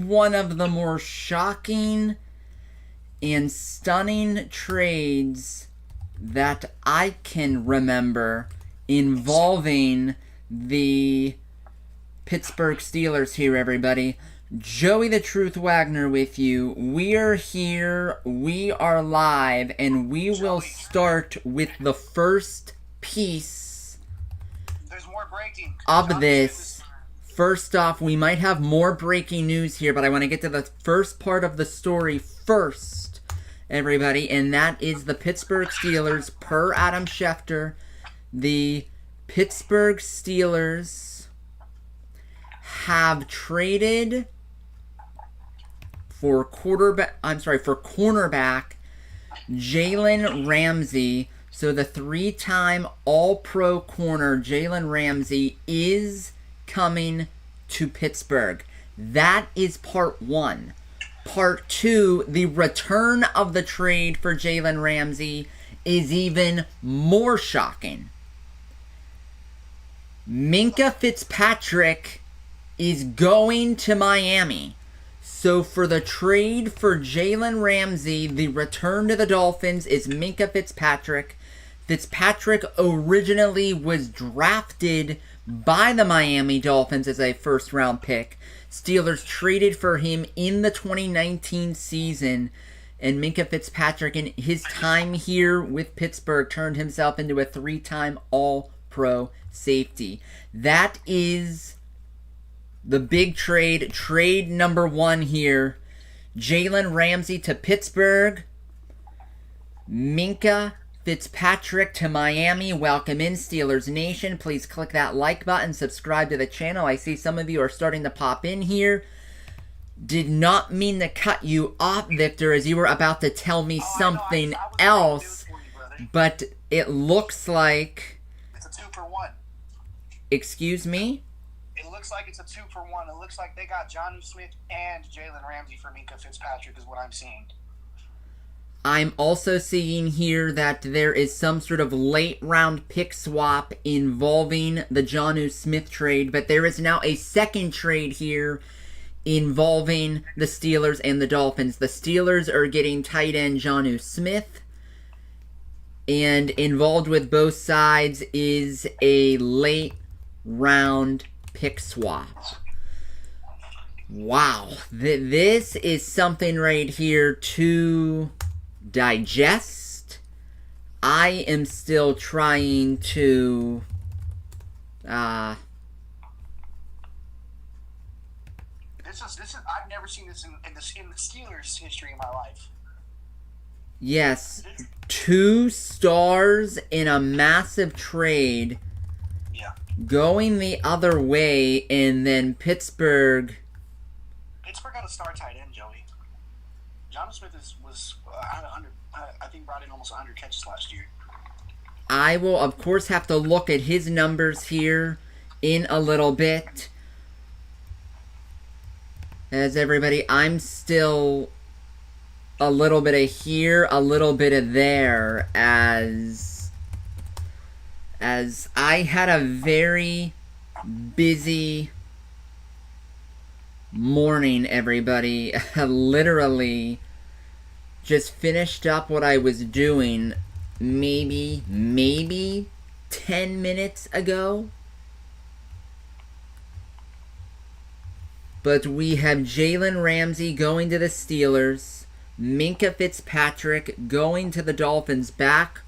one of the more shocking and stunning trades that I can remember involving the Pittsburgh Steelers here, everybody. Joey the Truth Wagner with you. We are here, we are live, and we will start with the first piece of this. First off, we might have more breaking news here, but I want to get to the first part of the story first, everybody, and that is the Pittsburgh Steelers, per Adam Schefter. The Pittsburgh Steelers have traded for cornerback Jalen Ramsey. So the three-time All-Pro corner Jalen Ramsey is coming to Pittsburgh. That is part one. Part two, the return of the trade for Jalen Ramsey is even more shocking. Minkah Fitzpatrick is going to Miami. So for the trade for Jalen Ramsey, the return to the Dolphins is Minkah Fitzpatrick. Fitzpatrick originally was drafted by the Miami Dolphins as a first-round pick. Steelers traded for him in the 2019 season, and Minkah Fitzpatrick, in his time here with Pittsburgh, turned himself into a three-time All-Pro safety. That is the big trade. Trade number one here. Jalen Ramsey to Pittsburgh. Minkah Fitzpatrick to Miami. Welcome in, Steelers Nation. Please click that like button. Subscribe to the channel. I see some of you are starting to pop in here. Did not mean to cut you off, Victor, as you were about to tell me something else. But it looks like... It's a 2-for-1. Excuse me? It looks like it's a 2-for-1. It looks like they got Jonnu Smith and Jalen Ramsey for Minkah Fitzpatrick is what I'm seeing. I'm also seeing here that there is some sort of late-round pick swap involving the Jonnu Smith trade, but there is now a second trade here involving the Steelers and the Dolphins. The Steelers are getting tight end Jonnu Smith, and involved with both sides is a late-round pick swap. Wow, this is something right here to digest. I am still trying to I've never seen this in the Steelers history of my life. Yes, 2 stars in a massive trade. Yeah. Going the other way, and then Pittsburgh got a star tight end, Joey. Jonnu Smith was had 100. I think brought in almost 100 catches last year. I will, of course, have to look at his numbers here in a little bit. As everybody, I'm still a little bit of here, a little bit of there, as I had a very busy morning, everybody. Literally just finished up what I was doing maybe 10 minutes ago. But we have Jalen Ramsey going to the Steelers, Minkah Fitzpatrick going to the Dolphins, back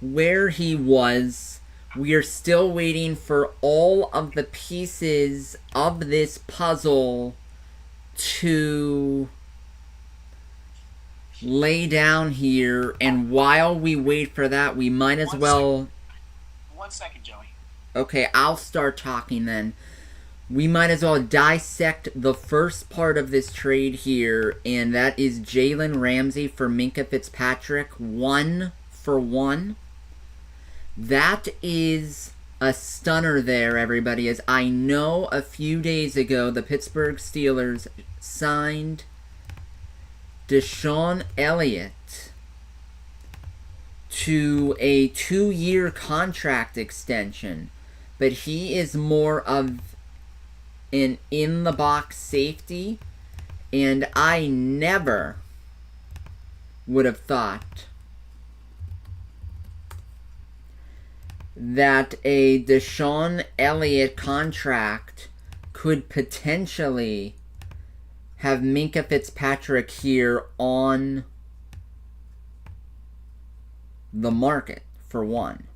where he was. We are still waiting for all of the pieces of this puzzle to lay down here, and while we wait for that, we might as well... 1 second, Joey. Okay, I'll start talking then. We might as well dissect the first part of this trade here, and that is Jalen Ramsey for Minkah Fitzpatrick, 1-for-1. That is a stunner there, everybody, as I know a few days ago the Pittsburgh Steelers signed Deshaun Elliott to a 2-year contract extension, but he is more of an in-the-box safety, And I never would have thought that a Deshaun Elliott contract could potentially have Minkah Fitzpatrick here on the market, for one.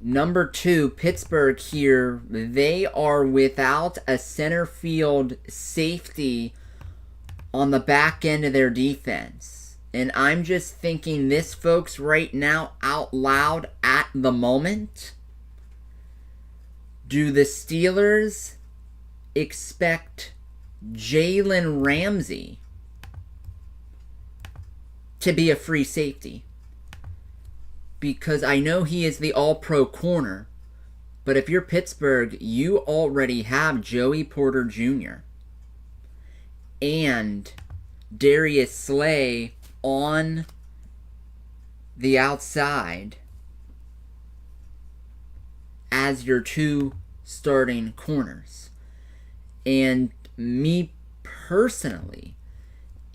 Number two, Pittsburgh here, they are without a center field safety on the back end of their defense. And I'm just thinking this, folks, right now, out loud at the moment. Do the Steelers expect Jalen Ramsey to be a free safety? Because I know he is the all-pro corner, but if you're Pittsburgh, you already have Joey Porter Jr. and Darius Slay on the outside as your two starting corners. And me personally,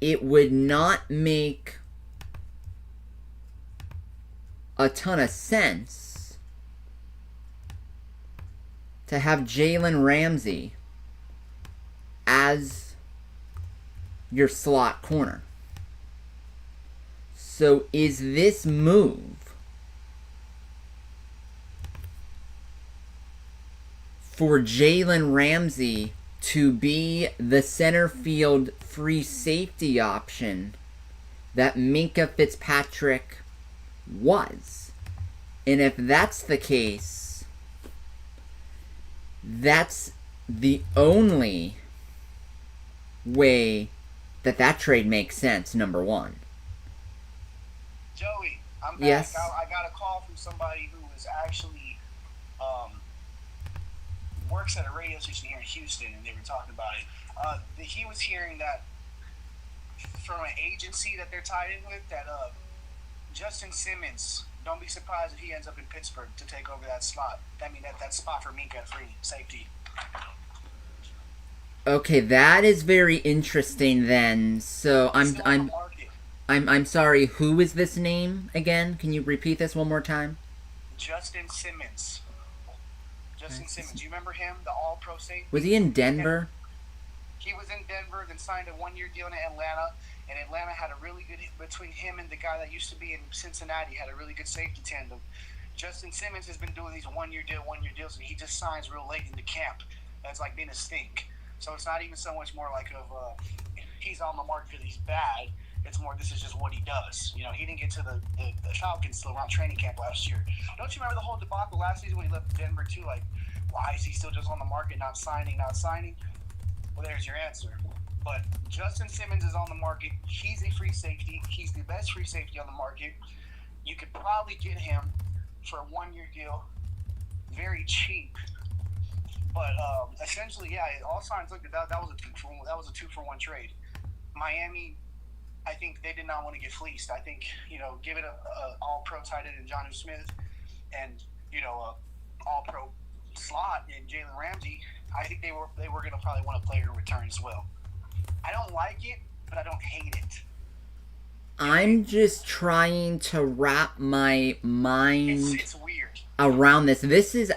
it would not make a ton of sense to have Jalen Ramsey as your slot corner. So is this move for Jalen Ramsey to be the center field free safety option that Minkah Fitzpatrick was? And if that's the case, that's the only way that trade makes sense, number one. Joey, I'm back. Yes. I got a call from somebody who is actually works at a radio station here in Houston, and they were talking about it. He was hearing that from an agency that they're tied in with, that Justin Simmons, don't be surprised if he ends up in Pittsburgh to take over that slot. That spot for Minkah free safety. Okay, that is very interesting then. So I'm sorry, who is this name again? Can you repeat this one more time? Justin Simmons. Justin Simmons. Do you remember him? The all-pro safety? Was he in Denver? He was in Denver, then signed a one-year deal in Atlanta. And Atlanta had a really good, between him and the guy that used to be in Cincinnati, had a really good safety tandem. Justin Simmons has been doing these one-year deals, and he just signs real late in the camp. That's like being a stink. So it's not even so much more like he's on the market because he's bad. It's more, this is just what he does. You know, he didn't get to the Falcons still around training camp last year. Don't you remember the whole debacle last season when he left Denver too? Like, why is he still just on the market, not signing? Well, there's your answer. But Justin Simmons is on the market. He's a free safety. He's the best free safety on the market. You could probably get him for a one-year deal, very cheap. But essentially, yeah, all signs look at that. That was a 2-for-1 trade. Miami, I think they did not want to get fleeced. I think, give it a all-pro tight end in Jonnu Smith, and a all-pro slot in Jalen Ramsey. I think they were going to probably want a player in return as well. I don't like it, but I don't hate it. I'm just trying to wrap my mind It's weird around this.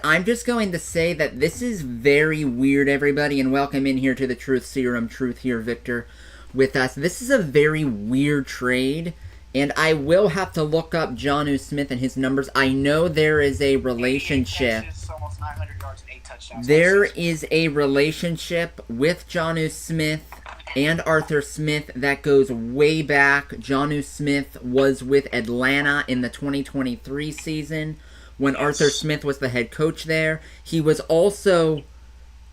I'm just going to say that this is very weird, everybody, and welcome in here to the Truth Serum. Truth here, Victor, with us. This is a very weird trade, and I will have to look up Jonnu Smith and his numbers. I know there is a relationship. Catches, almost 900 yards and 8 touchdowns. There is a relationship with Jonnu Smith and Arthur Smith that goes way back. Jonnu Smith was with Atlanta in the 2023 season when Arthur Smith was the head coach there. He was also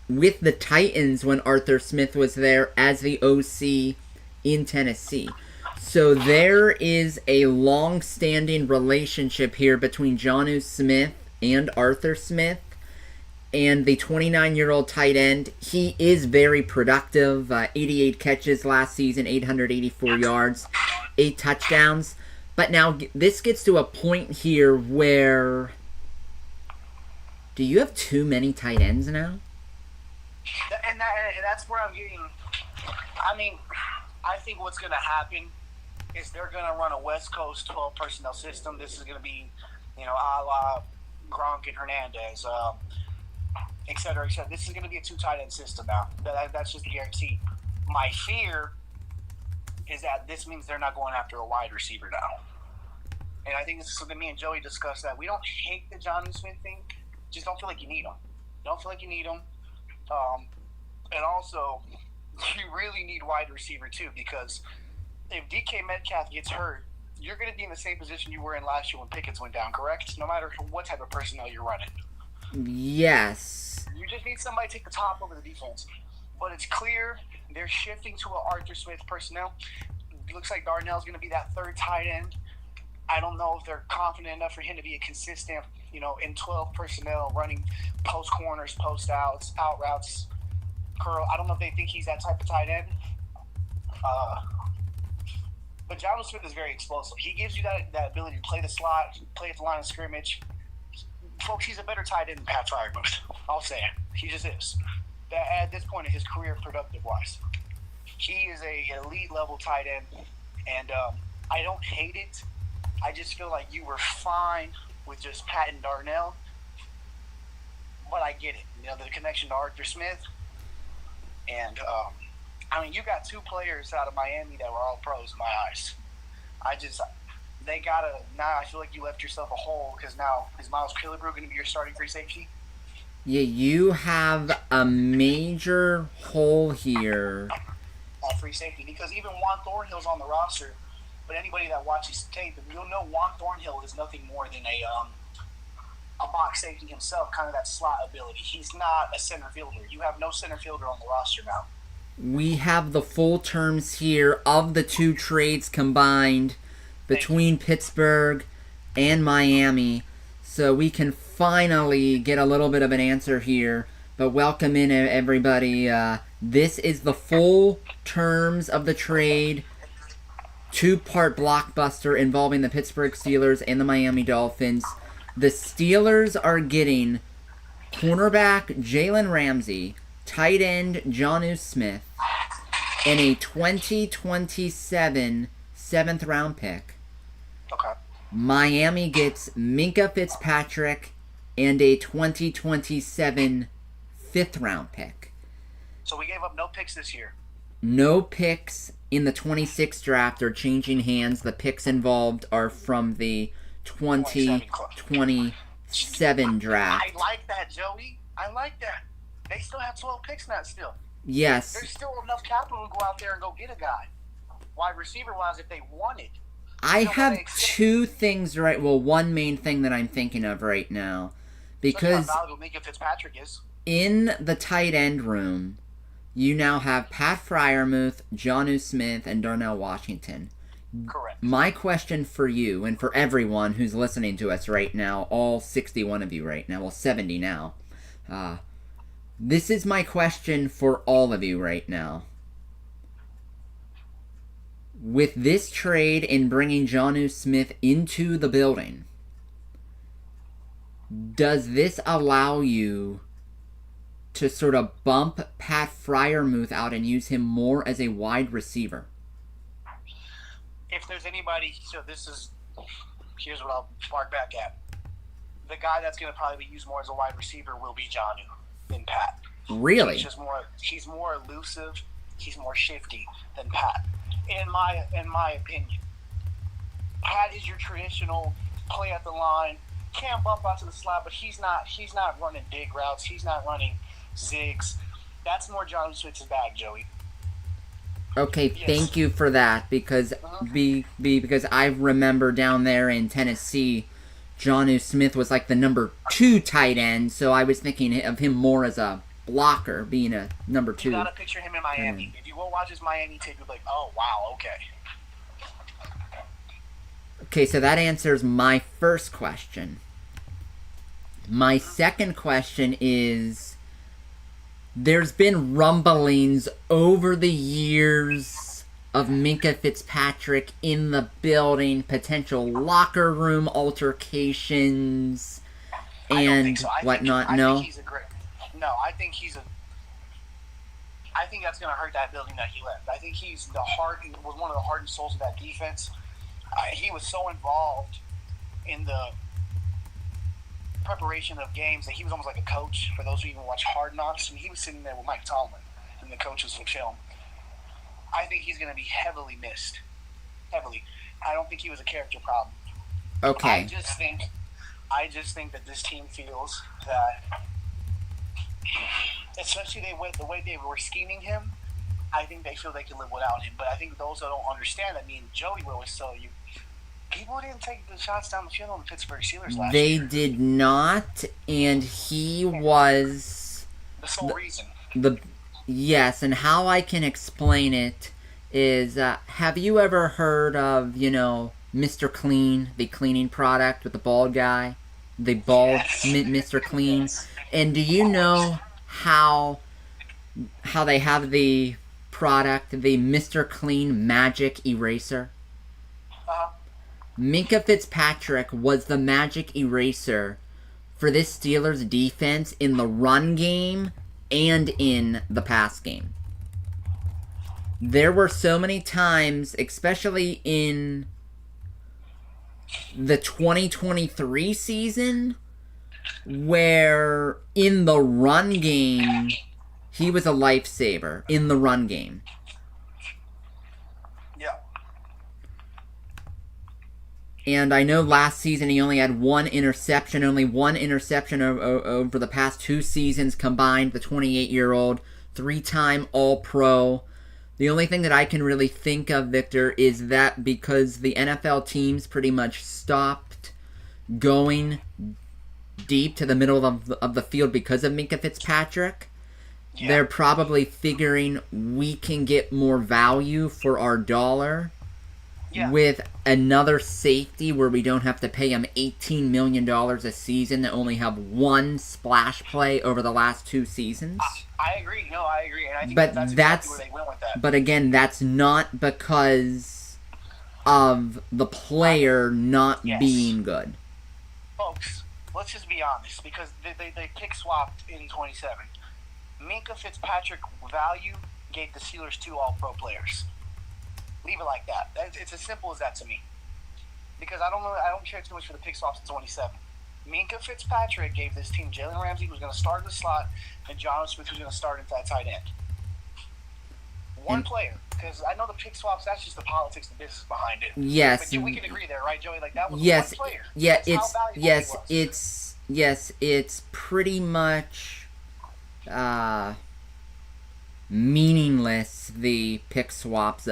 with the Titans when Arthur Smith was there as the OC in Tennessee. So there is a long-standing relationship here between Jonnu Smith and Arthur Smith. And the 29-year-old tight end, he is very productive. 88 catches last season, 884 yards, 8 touchdowns. But now this gets to a point here where... Do you have too many tight ends now? And that's where I'm getting. I mean, I think what's going to happen is they're going to run a West Coast 12 personnel system. This is going to be, a la Gronk and Hernandez, et cetera, et cetera. This is going to be a 2 tight end system now. That's just a guarantee. My fear is that this means they're not going after a wide receiver now. And I think this is something me and Joey discussed, that we don't hate the Jonnu Smith thing. Just don't feel like you need him. Don't feel like you need him. And also, you really need wide receiver too, because if DK Metcalf gets hurt, you're going to be in the same position you were in last year when Pickens went down, correct? No matter what type of personnel you're running. Yes. You just need somebody to take the top over the defense. But it's clear they're shifting to an Arthur Smith personnel. It looks like Darnell's going to be that 3rd tight end. I don't know if they're confident enough for him to be a consistent, in 12 personnel, running post corners, post outs, out routes, curl. I don't know if they think he's that type of tight end. But Jonnu Smith is very explosive. He gives you that ability to play the slot, play at the line of scrimmage. Folks, he's a better tight end than Pat Freiermuth. I'll say it. He just is. At this point in his career, productive-wise. He is a elite level tight end, and I don't hate it. I just feel like you were fine with just Pat and Darnell, but I get it. The connection to Arthur Smith, and you got 2 players out of Miami that were all pros in my eyes. They gotta. Now I feel like you left yourself a hole, because now is Miles Killebrew going to be your starting free safety? Yeah, you have a major hole here. At free safety, because even Juan Thornhill's on the roster, but anybody that watches tape, you'll know Juan Thornhill is nothing more than a box safety himself, kind of that slot ability. He's not a center fielder. You have no center fielder on the roster now. We have the full terms here of the 2 trades combined between Pittsburgh and Miami, so we can finally get a little bit of an answer here. But welcome in, everybody. This is the full terms of the trade. 2-part blockbuster involving the Pittsburgh Steelers and the Miami Dolphins. The Steelers are getting cornerback Jalen Ramsey, tight end Jonnu Smith, and a 2027 7th-round pick. Okay. Miami gets Minkah Fitzpatrick and a 2027 5th-round pick. So we gave up no picks this year. No picks in the 26th draft are changing hands. The picks involved are from the 2027 draft. I like that, Joey. I like that. They still have 12 picks now still. Yes. There's still enough capital to go out there and go get a guy. Wide receiver-wise, if they wanted. I have 2 things right. Well, one main thing that I'm thinking of right now. Because how valuable Minkah Fitzpatrick is. In the tight end room, you now have Pat Freiermuth, Jonnu Smith, and Darnell Washington. Correct. My question for you, and for everyone who's listening to us right now, all 61 of you right now, well, 70 now. This is my question for all of you right now. With this trade in bringing Jonnu Smith into the building, does this allow you to sort of bump Pat Freiermuth out and use him more as a wide receiver? If there's anybody, here's what I'll spark back at. The guy that's going to probably be used more as a wide receiver will be Jonnu than Pat. Really? He's more elusive, he's more shifty than Pat. In my opinion. Pat is your traditional play at the line, can bump out to the slot, but he's not running big routes, he's not running zigs. That's more Jonnu Smith's bag, Joey. Okay, yes. Thank you for that, because because I remember down there in Tennessee, Jonnu Smith was like the number 2 tight end, so I was thinking of him more as a blocker, being a number 2. You gotta picture him in Miami. If you go watch his Miami tape, you'll be like, oh, wow, okay. Okay, so that answers my first question. My second question is, there's been rumblings over the years of Minkah Fitzpatrick in the building, potential locker room altercations, and I don't think so. I think he's a great. No, I think he's a. I think that's going to hurt that building that he left. I think was one of the heart and souls of that defense. He was so involved in the preparation of games that he was almost like a coach. For those who even watch Hard Knocks, and he was sitting there with Mike Tomlin, and the coaches would film. I think he's going to be heavily missed. Heavily. I don't think he was a character problem. Okay. I just think that this team feels that, especially the way they were scheming him, I think they feel they can live without him. But I think those that don't understand that, me and Joey will always tell you, people didn't take the shots down the field on the Pittsburgh Steelers last year. They did not, and he was the sole reason. Yes, and how I can explain it is, have you ever heard of, Mr. Clean, the cleaning product with the bald guy? The bald Mr. Clean. Yes. And do you know how they have the product, the Mr. Clean Magic Eraser? Minkah Fitzpatrick was the magic eraser for this Steelers defense in the run game and in the pass game. There were so many times, especially in the 2023 season, where in the run game, he was a lifesaver in the run game. Yeah. And I know last season he only had one interception over the past 2 seasons combined. The 28-year-old, 3-time All-Pro. The only thing that I can really think of, Victor, is that because the NFL teams pretty much stopped going deep to the middle of the field because of Minkah Fitzpatrick, they're probably figuring we can get more value for our dollar with another safety where we don't have to pay him $18 million a season to only have one splash play over the last 2 seasons. I agree. No, I agree. And I think that's exactly where they went with that. But again, that's not because of the player not being good. Folks, let's just be honest, because they pick swapped in 27. Minkah Fitzpatrick value gave the Steelers 2 All-Pro players. Leave it like that. It's as simple as that to me. Because I don't care too much for the pick swaps in 27. Minkah Fitzpatrick gave this team Jalen Ramsey, who's going to start in the slot, and Jonnu Smith, who's going to start at that tight end. One player, because I know the pick swaps, that's just the politics, the business behind it. Yes. But we can agree there, right, Joey? Like, that was one player. Yeah, that's it's pretty much meaningless, the pick swaps.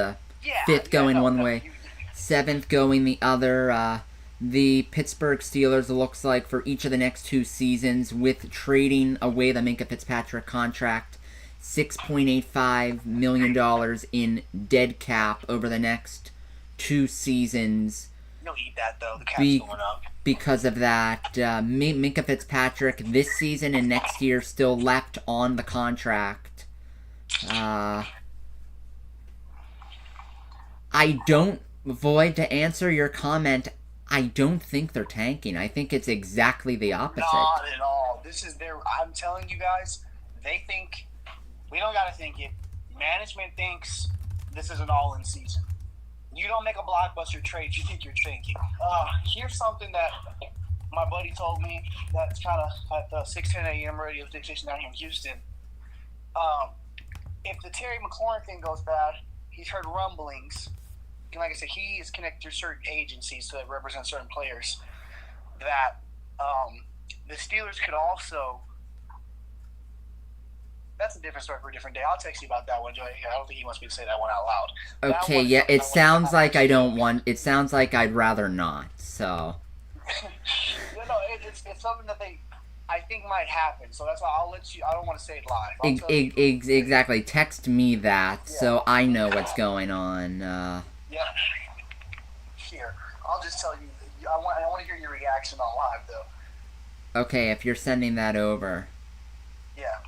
Fifth going one way, 7th going the other. The Pittsburgh Steelers, it looks like, for each of the next 2 seasons, with trading away the Minkah Fitzpatrick contract, $6.85 million in dead cap over the next 2 seasons. You'll eat that, though. The cap's going up. Because of that, Minkah Fitzpatrick this season and next year still left on the contract. I don't, Void, to answer your comment, I don't think they're tanking. I think it's exactly the opposite. Not at all. I'm telling you guys, they think, we don't got to think it. Management thinks this is an all-in season. You don't make a blockbuster trade, you think you're tanking. Here's something that my buddy told me that's kind of at the 6:10 a.m. radio station down here in Houston. If the Terry McLaurin thing goes bad, he's heard rumblings. And like I said, he is connected through certain agencies that represent certain players. That the Steelers could also. That's a different story for a different day. I'll text you about that one, Joey. I don't think he wants me to say that one out loud. Okay, yeah, it sounds like I don't want. It sounds like I'd rather not. So. It's something that I think might happen. So that's why I'll let you. I don't want to say it live. Exactly. Text me that so I know what's going on. Yeah. Here, I'll just tell you. I want to hear your reaction on live, though. Okay, if you're sending that over. Yeah.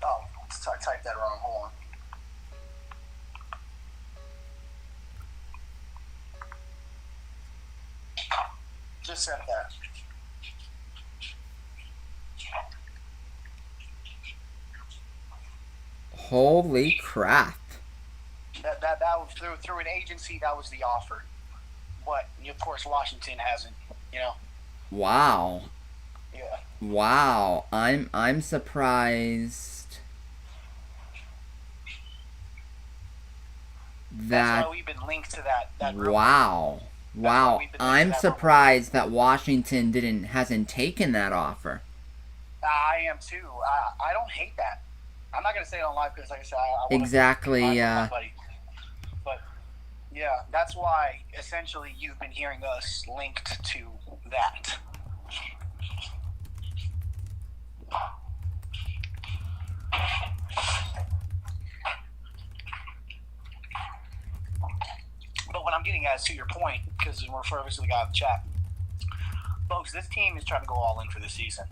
Oh, I typed that wrong. Hold on. Just sent that. Holy crap. That was through an agency. That was the offer, but of course Washington hasn't. Wow. Yeah. Wow. I'm surprised That's why we've been linked to that group. Wow. Wow. I'm surprised that Washington hasn't taken that offer. I am too. I don't hate that. I'm not gonna say it on live because, like I said, I want exactly. But yeah, that's why essentially you've been hearing us linked to that. But what I'm getting at is to your point, because we're referring to the guy in the chat. Folks, this team is trying to go all in for this season.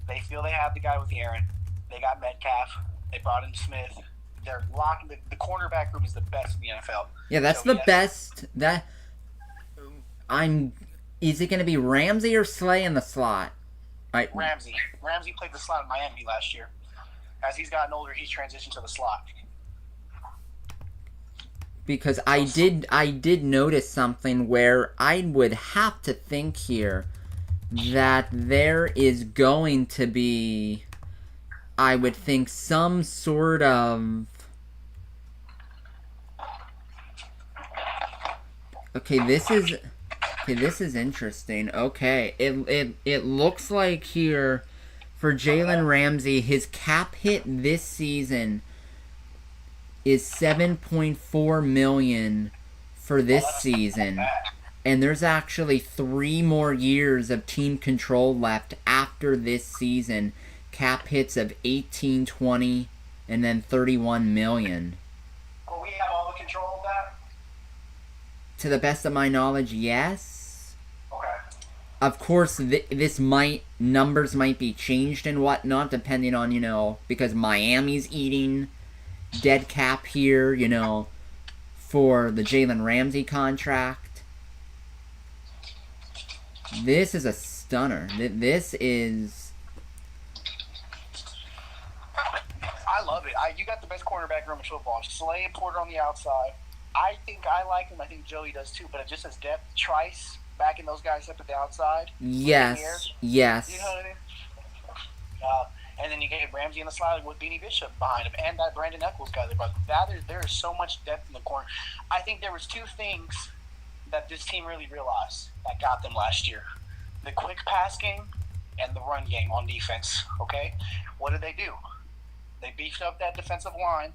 They feel they have the guy with Aaron. They got Metcalf. They brought in Smith. They're locking the cornerback room is the best in the NFL. Yeah, that's the best. Is it going to be Ramsey or Slay in the slot? Ramsey. Ramsey played the slot in Miami last year. As he's gotten older, he's transitioned to the slot. Because I did notice something where I would have to think here that there is going to be, I would think, some sort of... Okay, this is interesting. Okay, it looks like here for Jalen Ramsey, his cap hit this season is $7.4 million for this season, and there's actually 3 more years of team control left after this season. Cap hits of 18, 20, and then 31 million. Will we have all the control of that? To the best of my knowledge, yes. Okay. Of course, numbers might be changed and whatnot, depending on, because Miami's eating dead cap here, for the Jalen Ramsey contract. This is a stunner. This is... I love it. You got the best cornerback room in football. Slay and Porter on the outside. I think I like him. I think Joey does too. But it just has depth. Trice backing those guys up at the outside. Yes. Yes. You know what I mean? And then you get Ramsey in the slot with Beanie Bishop behind him, and that Brandon Eccles guy. But there is so much depth in the corner. I think there was 2 things that this team really realized that got them last year: the quick pass game and the run game on defense. Okay, what did they do? They beefed up that defensive line,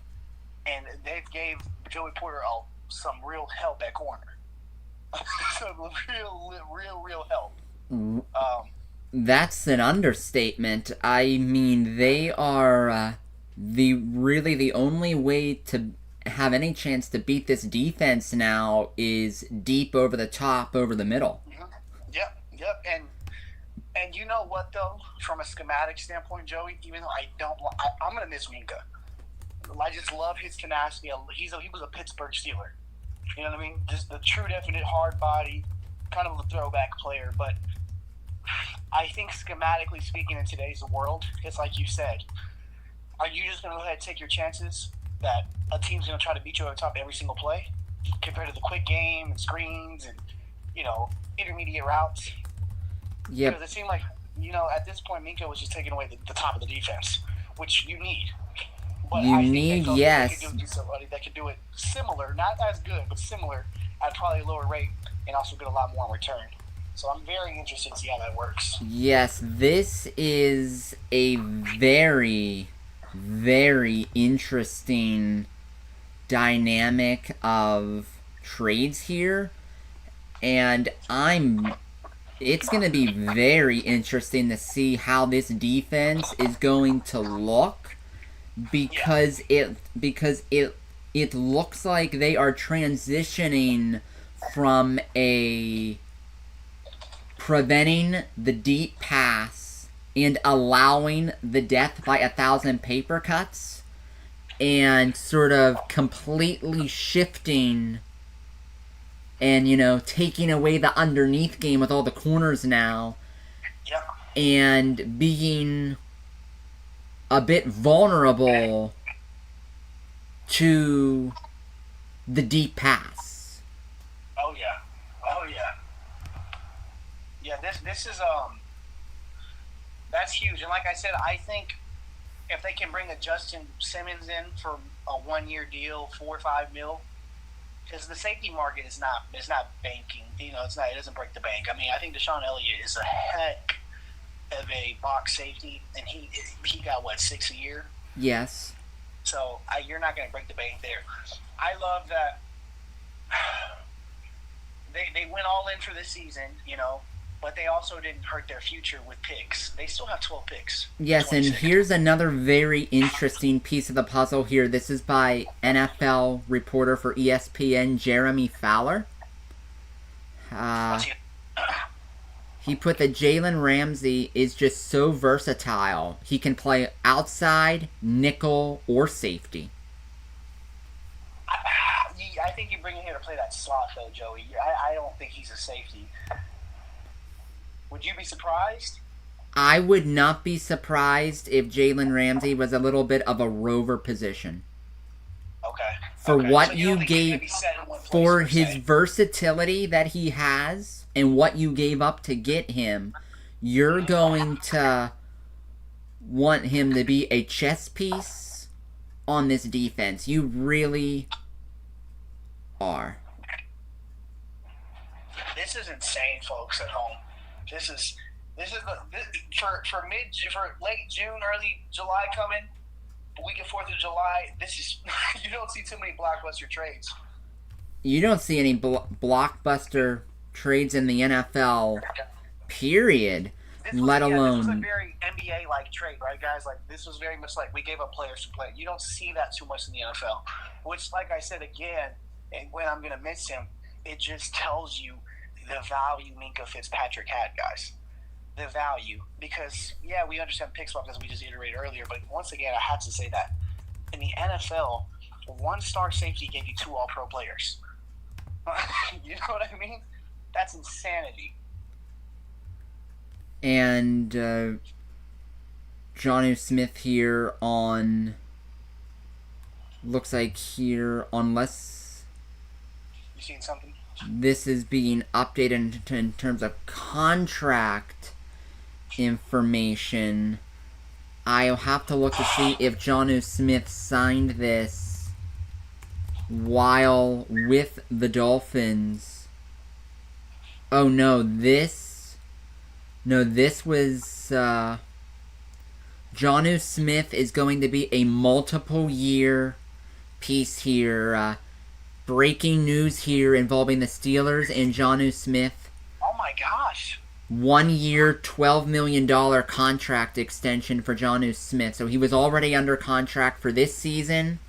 and they gave Joey Porter some real help at corner. Some real help. That's an understatement. I mean, they are the only way to have any chance to beat this defense now is deep over the top, over the middle. Mm-hmm. Yep. And you know what, though? From a schematic standpoint, Joey, even though I'm going to miss Minkah. I just love his tenacity. He was a Pittsburgh Steeler. You know what I mean? Just the true, definite, hard body, kind of a throwback player. But I think schematically speaking in today's world, it's like you said, are you just going to go ahead and take your chances that a team's going to try to beat you over the top every single play compared to the quick game and screens and, intermediate routes? Yeah. Because it seemed like, at this point, Minkah was just taking away the top of the defense, which you need. But you I need, think yes. They could do somebody that could do it similar, not as good, but similar at probably a lower rate and also get a lot more in return. So I'm very interested to see how that works. Yes, this is a very, very interesting dynamic of trades here. And it's going to be very interesting to see how this defense is going to look because it looks like they are transitioning from preventing the deep pass and allowing the death by 1,000 paper cuts and sort of completely shifting and, taking away the underneath game with all the corners now. Yep. And being a bit vulnerable to the deep pass. Oh yeah. Yeah, this is that's huge. And like I said, I think if they can bring a Justin Simmons in for a 1-year deal, $4 or $5 mil, because the safety market is not banking. It doesn't break the bank. I mean, I think Deshaun Elliott is a heck of a box safety, and he got what, $6 a year? Yes. So you're not going to break the bank there. I love that they went all in for this season, but they also didn't hurt their future with picks. They still have 12 picks. Yes, 26. And here's another very interesting piece of the puzzle here. This is by NFL reporter for ESPN, Jeremy Fowler. He put that Jalen Ramsey is just so versatile. He can play outside, nickel, or safety. I think you bring him here to play that slot, though, Joey. I don't think he's a safety. Would you be surprised? I would not be surprised if Jalen Ramsey was a little bit of a rover position. Okay. For what you gave, for his versatility that he has, and what you gave up to get him, you're going to want him to be a chess piece on this defense. You really are. This is insane, folks at home. This is for late June, early July coming. The week of 4th of July. This is you don't see too many blockbuster trades. You don't see any blockbuster trades in the NFL. Period. Let alone. This was a very NBA-like trade, right, guys? Like this was very much like we gave up players to play. You don't see that too much in the NFL. Which, like I said again, and when I'm going to miss him, it just tells you the value Minkah Fitzpatrick had, guys. The value. Because, yeah, we understand pick swap as we just iterated earlier, but once again, I had to say that. In the NFL, 1-star safety gave you 2 all-pro players. You know what I mean? That's insanity. And Jonnu Smith here on... Looks like here, unless... You seen something? This is being updated in terms of contract information. I'll have to look to see if Jonnu Smith signed this while with the Dolphins. Oh no, this was Jonnu Smith is going to be a multiple year piece here. Breaking news here involving the Steelers and Jonnu Smith. Oh my gosh. 1 year, $12 million contract extension for Jonnu Smith. So he was already under contract for this season.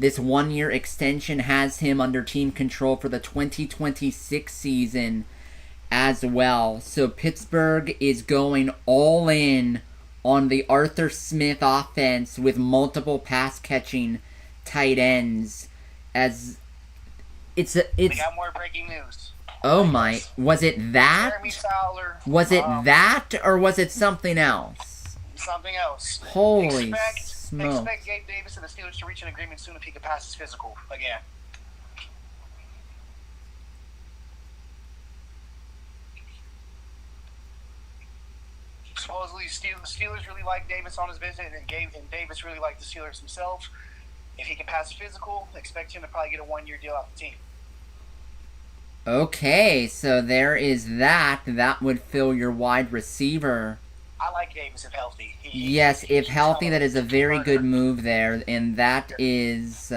This 1 year extension has him under team control for the 2026 season as well. So Pittsburgh is going all in on the Arthur Smith offense with multiple pass catching tight ends. As we got more breaking news. Oh my! Was it that? Jeremy Fowler. Was it that, or was it something else? Something else. Holy smokes! Expect Gabe Davis and the Steelers to reach an agreement soon if he can pass his physical again. Supposedly, Steelers really like Davis on his visit, and Davis really liked the Steelers himself. If he can pass physical, expect him to probably get a 1-year deal off the team. Okay, so there is that. That would fill your wide receiver. I like Davis if healthy. Yes, if healthy, that is a very good move there. And that is,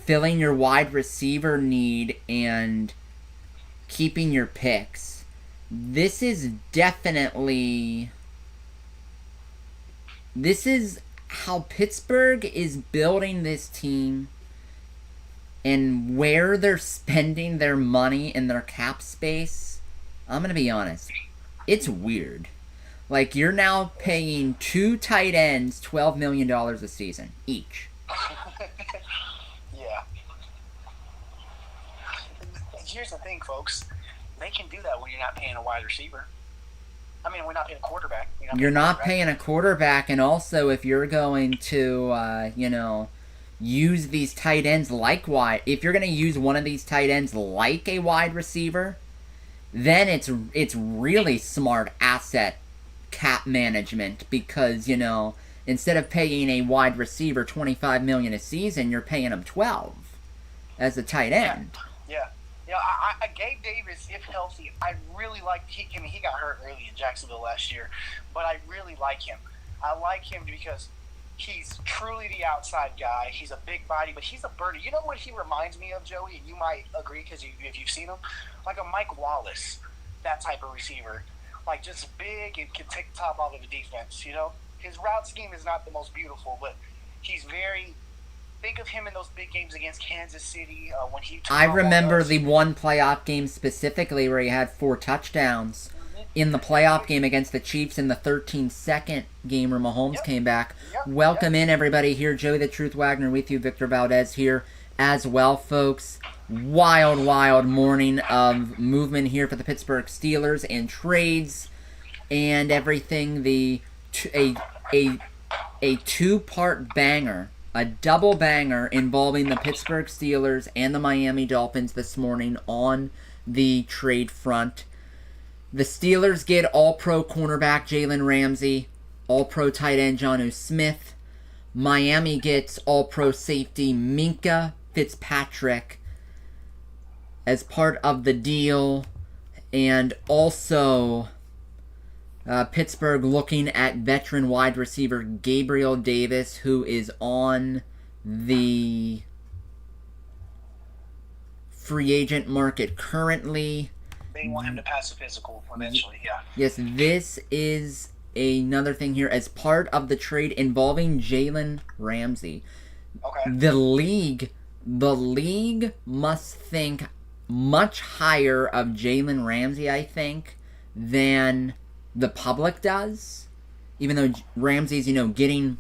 filling your wide receiver need and keeping your picks. This is definitely... This is how Pittsburgh is building this team and where they're spending their money and their cap space. I'm going to be honest. It's weird. Like, you're now paying 2 tight ends $12 million a season each. Yeah. here's the thing, folks. They can do that when you're not paying a wide receiver. I mean, we're not paying a quarterback. You're not paying a quarterback, and also if you're going to, use these tight ends if you're going to use one of these tight ends like a wide receiver, then it's really smart asset cap management because, instead of paying a wide receiver $25 million a season, you're paying him $12 as a tight end. Yeah. Gabe Davis, if healthy, I really like. He got hurt early in Jacksonville last year, but I really like him. I like him because he's truly the outside guy. He's a big body, but he's a burner. You know what he reminds me of, Joey? And you might agree because if you've seen him, like a Mike Wallace, that type of receiver, like just big and can take the top off of the defense. His route scheme is not the most beautiful, but he's very. Think of him in those big games against Kansas City when he. I remember the one playoff game specifically where he had 4 touchdowns. In the playoff game against the Chiefs in the 13-second game where Mahomes came back. Welcome in, everybody. Here, Joey the Truth Wagner with you. Victor Valdez here as well, folks. Wild morning of movement here for the Pittsburgh Steelers and trades and everything. A two-part banger. A double banger involving the Pittsburgh Steelers and the Miami Dolphins this morning on the trade front. The Steelers get all-pro cornerback Jalen Ramsey, all-pro tight end Jonnu Smith. Miami gets all-pro safety Minkah Fitzpatrick as part of the deal. And also, Pittsburgh looking at veteran wide receiver Gabriel Davis, who is on the free agent market currently. They want him to pass a physical eventually, yeah. Yes, this is another thing here as part of the trade involving Jalen Ramsey. Okay. The league must think much higher of Jalen Ramsey, I think, than the public does. Even though Ramsey's, getting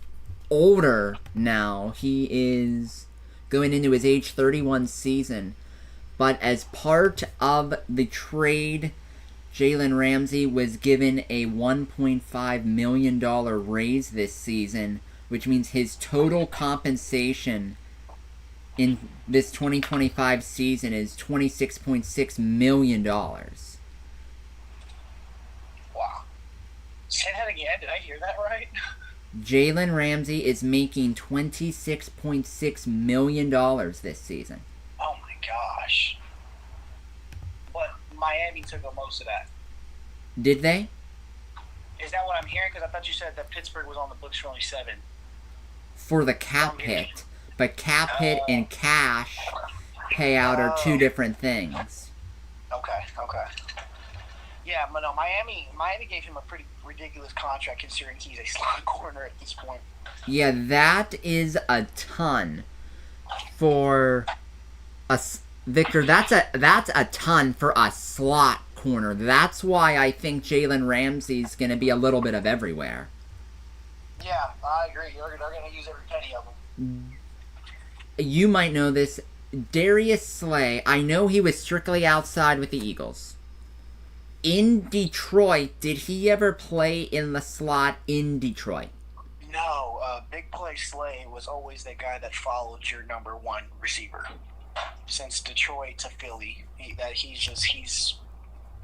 older now. He is going into his age 31 season. But as part of the trade, Jalen Ramsey was given a $1.5 million raise this season, which means his total compensation in this 2025 season is $26.6 million. Wow. Say that again. Did I hear that right? Jalen Ramsey is making $26.6 million this season. Oh my gosh. But Miami took most of that. Did they? Is that what I'm hearing? Because I thought you said that Pittsburgh was on the books for only 7. For the cap hit. But cap hit and cash payout are two different things. Okay. Yeah, but no, Miami gave him a pretty ridiculous contract considering he's a slot corner at this point. Yeah, that is a ton for us, Victor. That's a ton for a slot corner. That's why I think Jalen Ramsey's going to be a little bit of everywhere. Yeah, I agree. They're going to use every penny of them. You might know this. Darius Slay, I know he was strictly outside with the Eagles. In Detroit, did he ever play in the slot in Detroit? No, Big Play Slay was always the guy that followed your number 1 receiver. Since Detroit to Philly, he's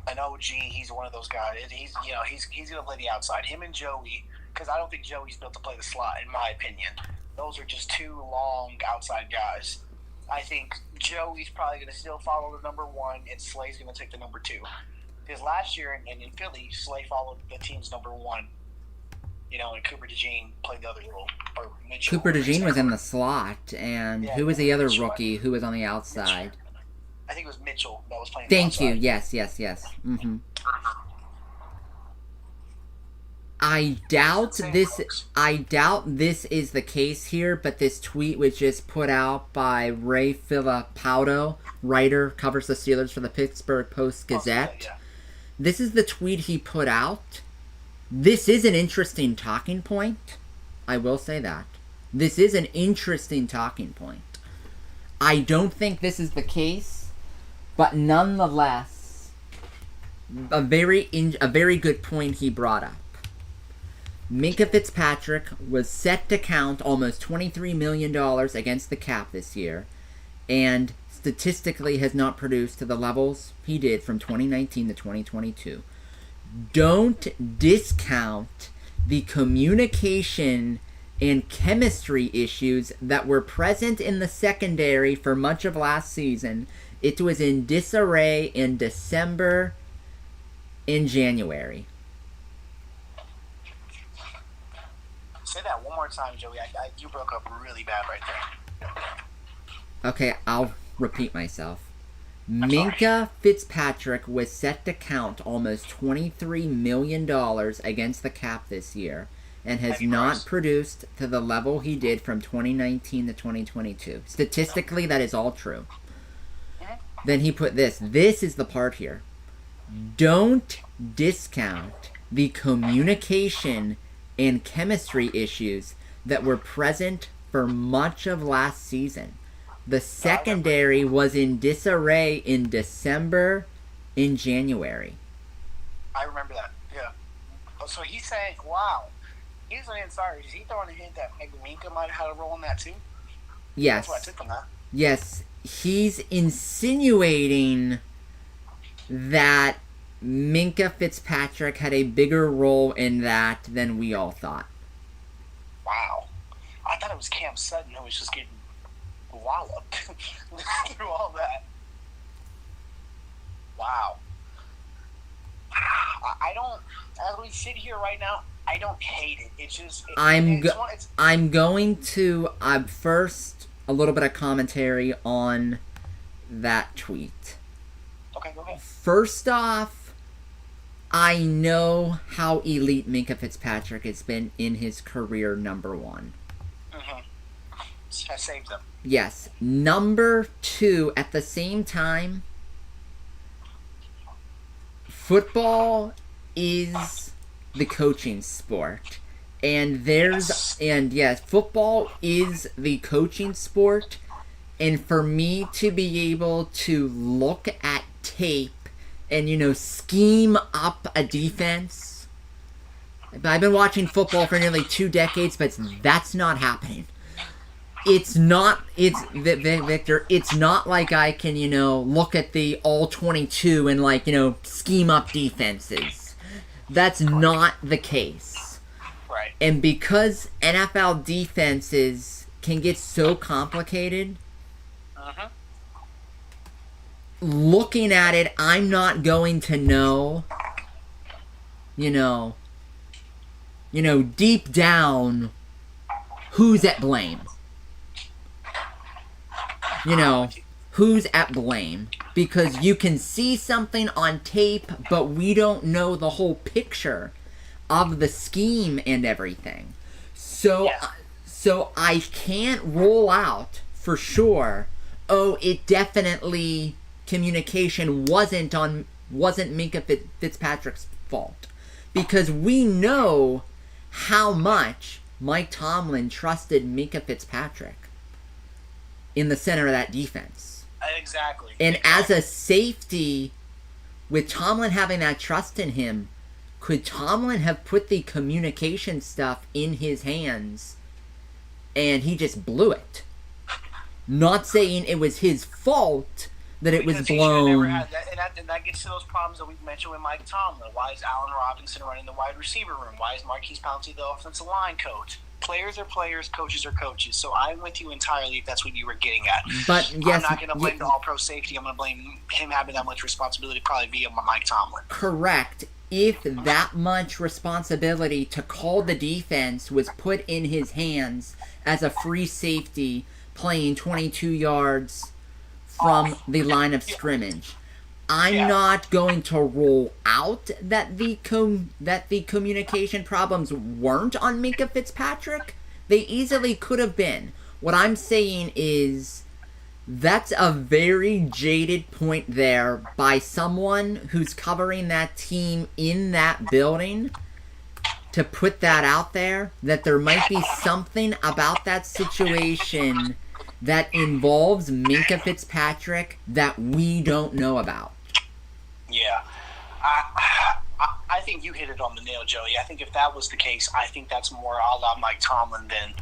an OG. He's one of those guys. He's gonna play the outside. Him and Joey, because I don't think Joey's built to play the slot, in my opinion. Those are just 2 long outside guys. I think Joey's probably gonna still follow the number 1, and Slay's gonna take the number 2. Because last year in Philly, Slay followed the team's number 1. And Cooper DeJean played the other little. Or Mitchell. Cooper DeJean was in the slot, and who was the other rookie who was on the outside? Mitchell. I think it was Mitchell that was playing. Thank you. Yes. Mm-hmm. I doubt this is the case here, but this tweet was just put out by Ray Filipaudo, writer, covers the Steelers for the Pittsburgh Post-Gazette. Yeah. This is the tweet he put out. This is an interesting talking point. I will say that. This is an interesting talking point. I don't think this is the case, But nonetheless, a very good point he brought up. Minkah Fitzpatrick was set to count almost $23 million against the cap this year, and statistically has not produced to the levels he did from 2019 to 2022. Don't discount the communication and chemistry issues that were present in the secondary for much of last season. It was in disarray in December and January. Say that one more time, Joey. You broke up really bad right there. Okay, I'll repeat myself. Minkah Fitzpatrick was set to count almost $23 million against the cap this year and has not produced to the level he did from 2019 to 2022. Statistically, that is all true. Then he put this. This is the part here. Don't discount the communication and chemistry issues that were present for much of last season. The secondary was in disarray in December and January. I remember that, yeah. So he's saying, wow. He's saying, sorry, is he throwing a hint that maybe Minkah might have had a role in that too? Yes. That's what I took from that. Yes. He's insinuating that Minkah Fitzpatrick had a bigger role in that than we all thought. Wow. I thought it was Cam Sutton who was just getting walloped through all that. Wow. I don't, as we sit here right now, I don't hate it. It's just... I'm going to... first, a little bit of commentary on that tweet. Okay, go ahead. First off, I know how elite Minkah Fitzpatrick has been in his career, number one. Mm-hmm. I saved them. Yes. Number two, at the same time, football is the coaching sport. And football is the coaching sport. And for me to be able to look at tape and, scheme up a defense. I've been watching football for nearly 2 decades, but that's not happening. Victor, it's not like I can, look at the all 22 and scheme up defenses. That's not the case. Right. And because NFL defenses can get so complicated, looking at it, I'm not going to know, deep down, who's at blame. Who's at blame. Because you can see something on tape, but we don't know the whole picture of the scheme and everything. So I can't roll out for sure, it definitely, communication wasn't Minkah Fitzpatrick's fault. Because we know how much Mike Tomlin trusted Minkah Fitzpatrick in the center of that defense. Exactly. And as a safety, with Tomlin having that trust in him, could Tomlin have put the communication stuff in his hands and he just blew it? Not saying it was his fault that it was blown. And that gets to those problems that we've mentioned with Mike Tomlin. Why is Allen Robinson running the wide receiver room? Why is Marquise Pouncey the offensive line coach? Players are players, coaches are coaches. So I'm with you entirely if that's what you were getting at. But yes, I'm not going to blame the all-pro safety. I'm going to blame him having that much responsibility probably via Mike Tomlin. Correct. If that much responsibility to call the defense was put in his hands as a free safety playing 22 yards from the line of scrimmage, I'm not going to roll out that the communication problems weren't on Minkah Fitzpatrick. They easily could have been. What I'm saying is that's a very jaded point there by someone who's covering that team in that building to put that out there, that there might be something about that situation that involves Minkah Fitzpatrick that we don't know about? Yeah. I think you hit it on the nail, Joey. I think if that was the case, I think that's more a la Mike Tomlin than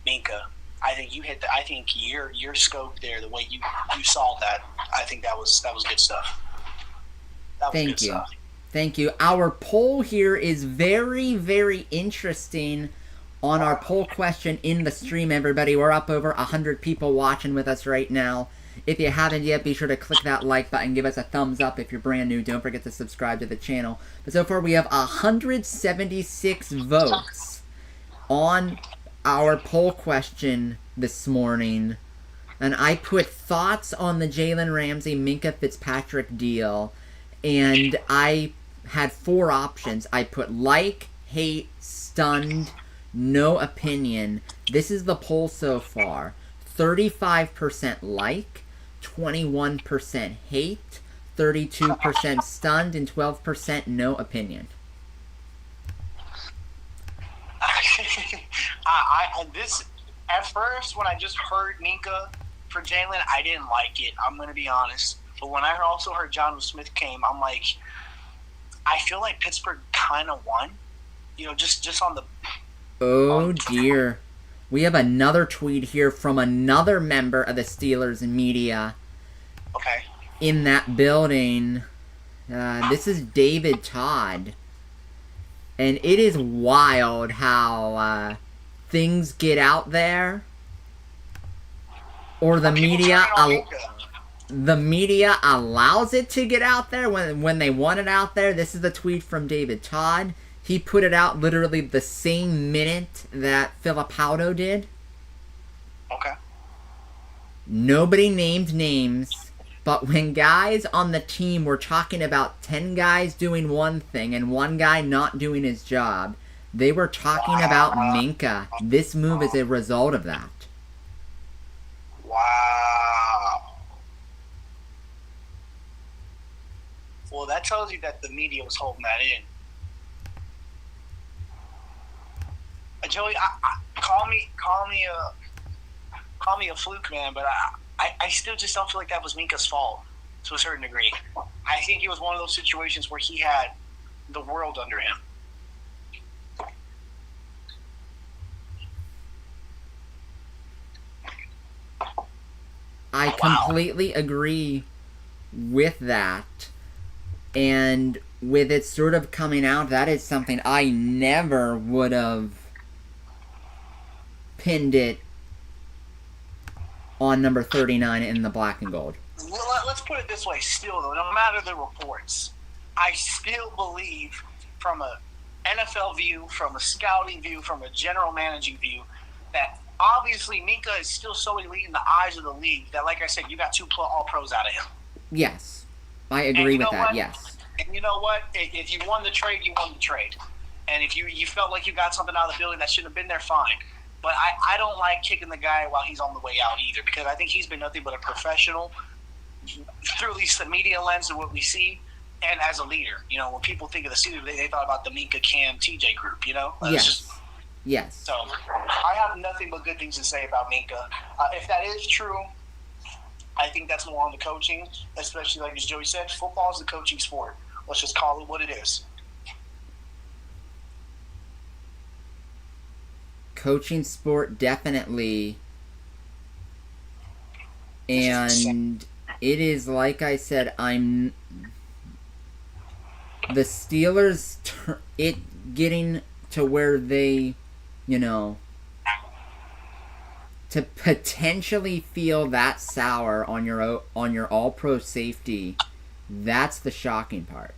Minkah. I think you hit the. I think your scope there, the way you saw that, I think that was good stuff. That was Thank good you. stuff. Thank you. Our poll here is very, very interesting on our poll question in the stream, everybody. We're up over 100 people watching with us right now. If you haven't yet, be sure to click that like button. Give us a thumbs up if you're brand new. Don't forget to subscribe to the channel. But so far, we have 176 votes on our poll question this morning. And I put thoughts on the Jalen Ramsey, Minkah Fitzpatrick deal. And I had 4 options. I put like, hate, stunned, no opinion. This is the poll so far. 35% like, 21% hate, 32% stunned, and 12% no opinion. This at first when I just heard Minkah for Jalen, I didn't like it. I'm gonna be honest. But when I also heard Jonnu Smith came, I'm like, I feel like Pittsburgh kind of won. You know, just on the. Oh dear. We have another tweet here from another member of the Steelers media. Okay. In that building. This is David Todd. And it is wild how things get out there. Or the media allows it to get out there when they want it out there. This is the tweet from David Todd. He put it out literally the same minute that Filipaudo did. Okay. Nobody named names, but when guys on the team were talking about 10 guys doing one thing and one guy not doing his job, they were talking about Minkah. This move is a result of that. Wow. Well, that tells you that the media was holding that in. Joey, call me a fluke, man, but I still just don't feel like that was Minkah's fault to a certain degree. I think it was one of those situations where he had the world under him. I completely agree with that. And with it sort of coming out, that is something I never would have pinned it on number 39 in the black and gold. Well, let's put it this way. Still, though, no matter the reports, I still believe from a NFL view, from a scouting view, from a general managing view, that obviously Minkah is still so elite in the eyes of the league that, like I said, you got 2 all-pros out of him. Yes. I agree with that, yes. And you know what? If you won the trade, you won the trade. And if you felt like you got something out of the building that shouldn't have been there, fine. But I don't like kicking the guy while he's on the way out either, because I think he's been nothing but a professional through at least the media lens of what we see, and as a leader. You know, when people think of the Steelers, they thought about the Minkah, Cam, TJ group, you know? Yes. Yes. So I have nothing but good things to say about Minkah. If that is true, I think that's more on the coaching, especially like as Joey said, football is a coaching sport. Let's just call it what it is. Coaching sport, definitely. And it is, like I said, the Steelers, it getting to where they, you know, to potentially feel that sour on your all-pro safety, that's the shocking part.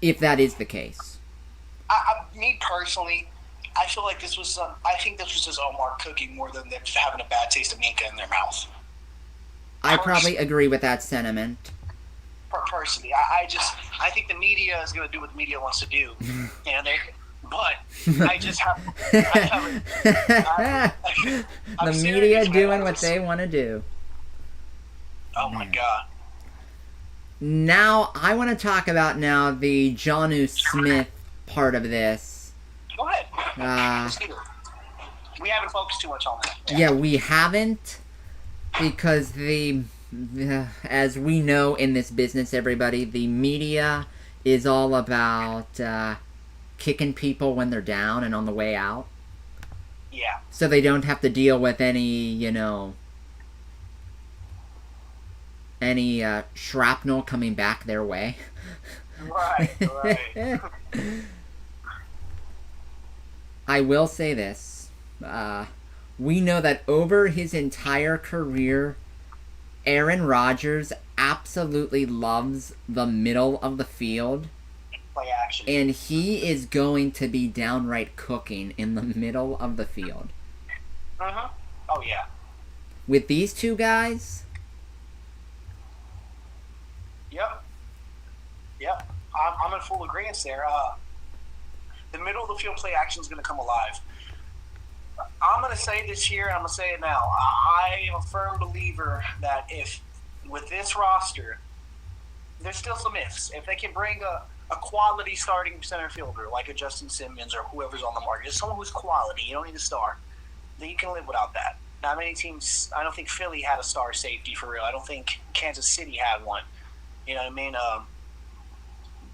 If that is the case. Me personally, I feel like this was I think this was just Omar cooking more than them having a bad taste of Minkah in their mouth. I probably agree with that sentiment. Personally, I think the media is going to do what the media wants to do, and but I just have the media doing what they want to do. Oh my God. Now I want to talk about the Jonnu Smith part of this. Go ahead. We haven't focused too much on that. Yeah, we haven't, because as we know in this business, everybody, the media is all about kicking people when they're down and on the way out. Yeah. So they don't have to deal with any, any shrapnel coming back their way. Right. I will say this. We know that over his entire career, Aaron Rodgers absolutely loves the middle of the field. Play action. And he is going to be downright cooking in the middle of the field. Uh-huh. Oh, yeah. With these two guys... Yep. I'm in full agreement there. The middle of the field play action is going to come alive. I'm going to say this year, I'm going to say it now. I am a firm believer that if, with this roster, there's still some ifs. If they can bring a quality starting center fielder, like a Justin Simmons or whoever's on the market, just someone who's quality, you don't need a star, then you can live without that. Not many teams, I don't think Philly had a star safety for real. I don't think Kansas City had one. You know what I mean?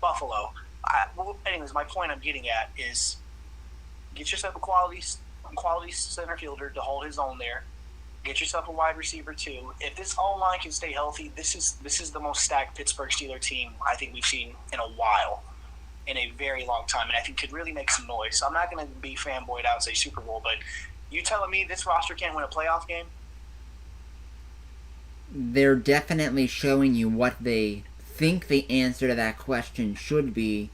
Buffalo. Anyways, my point I'm getting at is get yourself a quality center fielder to hold his own there. Get yourself a wide receiver too. If this O-line can stay healthy, this is the most stacked Pittsburgh Steelers team I think we've seen in a while, in a very long time, and I think could really make some noise. So I'm not going to be fanboyed out and say Super Bowl, but you telling me this roster can't win a playoff game? They're definitely showing you what they think the answer to that question should be,